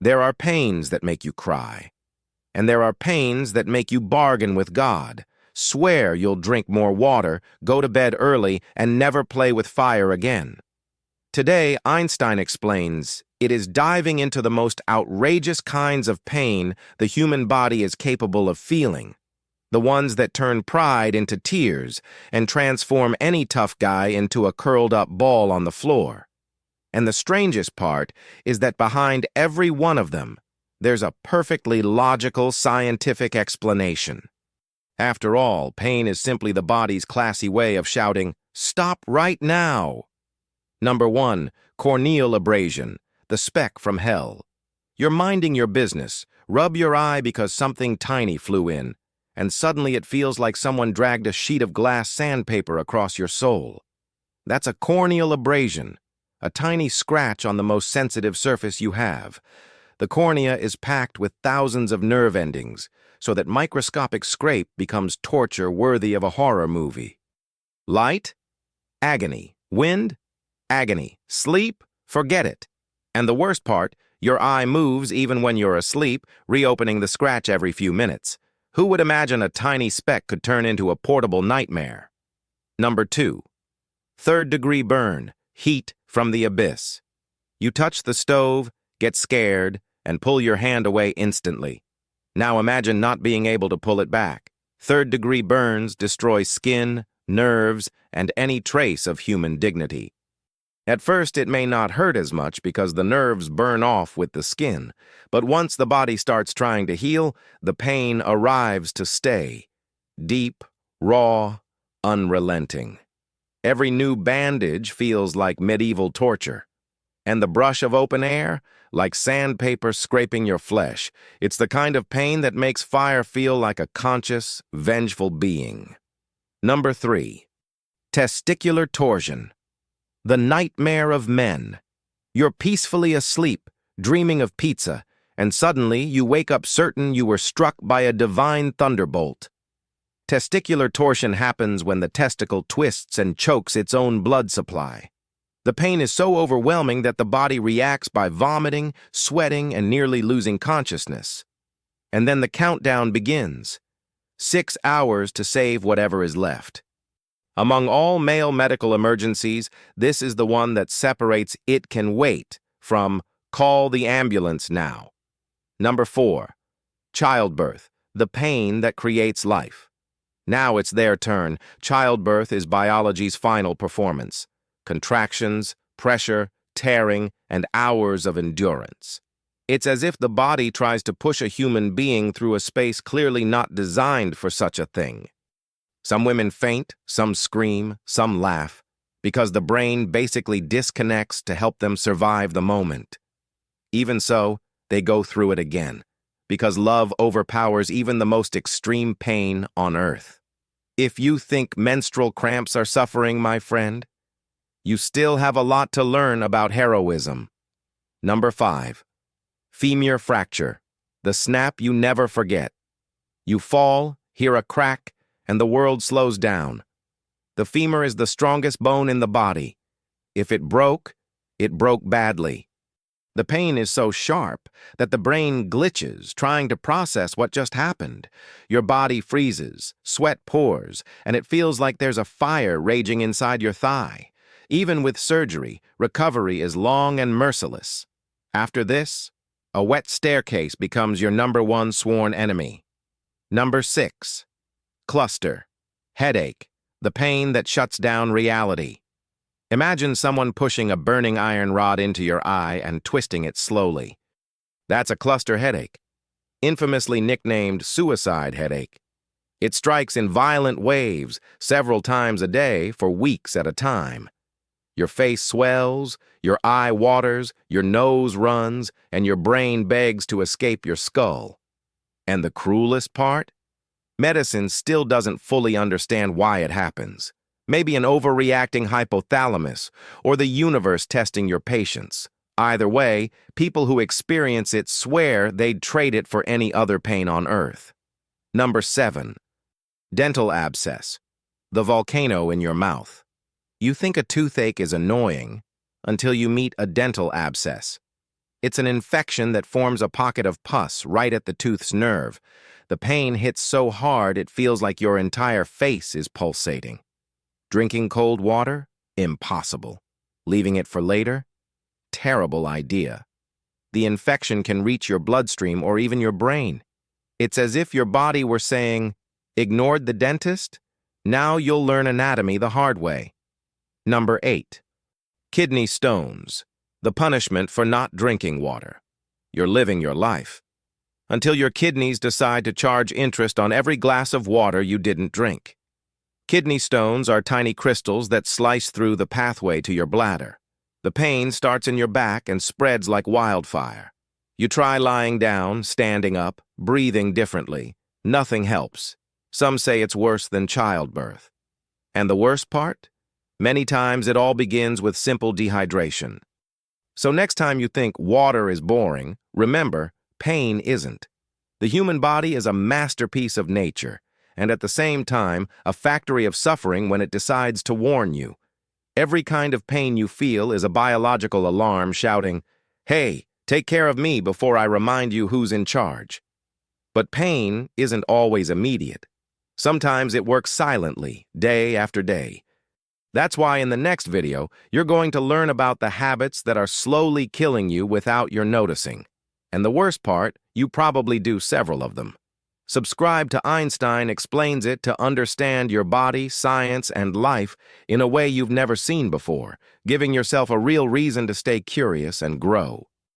There are pains that make you cry. And there are pains that make you bargain with God, swear you'll drink more water, go to bed early, and never play with fire again. Today, Einstein explains, it is diving into the most outrageous kinds of pain the human body is capable of feeling, the ones that turn pride into tears and transform any tough guy into a curled-up ball on the floor. And the strangest part is that behind every one of them, there's a perfectly logical scientific explanation. After all, pain is simply the body's classy way of shouting, "Stop right now!" Number 1, corneal abrasion, the speck from hell. You're minding your business, rub your eye because something tiny flew in, and suddenly it feels like someone dragged a sheet of glass sandpaper across your soul. That's a corneal abrasion, a tiny scratch on the most sensitive surface you have. The cornea is packed with thousands of nerve endings, so that microscopic scrape becomes torture worthy of a horror movie. Light? Agony. Wind? Agony. Sleep? Forget it. And the worst part, your eye moves even when you're asleep, reopening the scratch every few minutes. Who would imagine a tiny speck could turn into a portable nightmare? Number 2. Third-degree burn, heat from the abyss. You touch the stove, get scared, and pull your hand away instantly. Now imagine not being able to pull it back. Third-degree burns destroy skin, nerves, and any trace of human dignity. At first, it may not hurt as much because the nerves burn off with the skin, but once the body starts trying to heal, the pain arrives to stay. Deep, raw, unrelenting. Every new bandage feels like medieval torture. And the brush of open air, like sandpaper scraping your flesh. It's the kind of pain that makes fire feel like a conscious, vengeful being. Number 3. Testicular torsion. The nightmare of men. You're peacefully asleep, dreaming of pizza, and suddenly you wake up certain you were struck by a divine thunderbolt. Testicular torsion happens when the testicle twists and chokes its own blood supply. The pain is so overwhelming that the body reacts by vomiting, sweating, and nearly losing consciousness. And then the countdown begins. 6 hours to save whatever is left. Among all male medical emergencies, this is the one that separates "it can wait" from "call the ambulance now." Number 4. Childbirth, the pain that creates life. Now it's their turn. Childbirth is biology's final performance. Contractions, pressure, tearing, and hours of endurance. It's as if the body tries to push a human being through a space clearly not designed for such a thing. Some women faint, some scream, some laugh, because the brain basically disconnects to help them survive the moment. Even so, they go through it again, because love overpowers even the most extreme pain on earth. If you think menstrual cramps are suffering, my friend, you still have a lot to learn about heroism. Number 5. Femur fracture, the snap you never forget. You fall, hear a crack, and the world slows down. The femur is the strongest bone in the body. If it broke badly. The pain is so sharp that the brain glitches trying to process what just happened. Your body freezes, sweat pours, and it feels like there's a fire raging inside your thigh. Even with surgery, recovery is long and merciless. After this, a wet staircase becomes your number 1 sworn enemy. Number 6. Cluster. Headache. The pain that shuts down reality. Imagine someone pushing a burning iron rod into your eye and twisting it slowly. That's a cluster headache, infamously nicknamed suicide headache. It strikes in violent waves several times a day for weeks at a time. Your face swells, your eye waters, your nose runs, and your brain begs to escape your skull. And the cruelest part? Medicine still doesn't fully understand why it happens. Maybe an overreacting hypothalamus, or the universe testing your patience. Either way, people who experience it swear they'd trade it for any other pain on earth. Number 7. Dental abscess, the volcano in your mouth. You think a toothache is annoying until you meet a dental abscess. It's an infection that forms a pocket of pus right at the tooth's nerve. The pain hits so hard it feels like your entire face is pulsating. Drinking cold water? Impossible. Leaving it for later? Terrible idea. The infection can reach your bloodstream or even your brain. It's as if your body were saying, ignored the dentist? Now you'll learn anatomy the hard way. Number 8. Kidney stones. The punishment for not drinking water. You're living your life. Until your kidneys decide to charge interest on every glass of water you didn't drink. Kidney stones are tiny crystals that slice through the pathway to your bladder. The pain starts in your back and spreads like wildfire. You try lying down, standing up, breathing differently. Nothing helps. Some say it's worse than childbirth. And the worst part? Many times it all begins with simple dehydration. So next time you think water is boring, remember, pain isn't. The human body is a masterpiece of nature, and at the same time, a factory of suffering when it decides to warn you. Every kind of pain you feel is a biological alarm shouting, "Hey, take care of me before I remind you who's in charge." But pain isn't always immediate. Sometimes it works silently, day after day. That's why in the next video, you're going to learn about the habits that are slowly killing you without your noticing. And the worst part, you probably do several of them. Subscribe to Einstein Explains It to understand your body, science, and life in a way you've never seen before, giving yourself a real reason to stay curious and grow.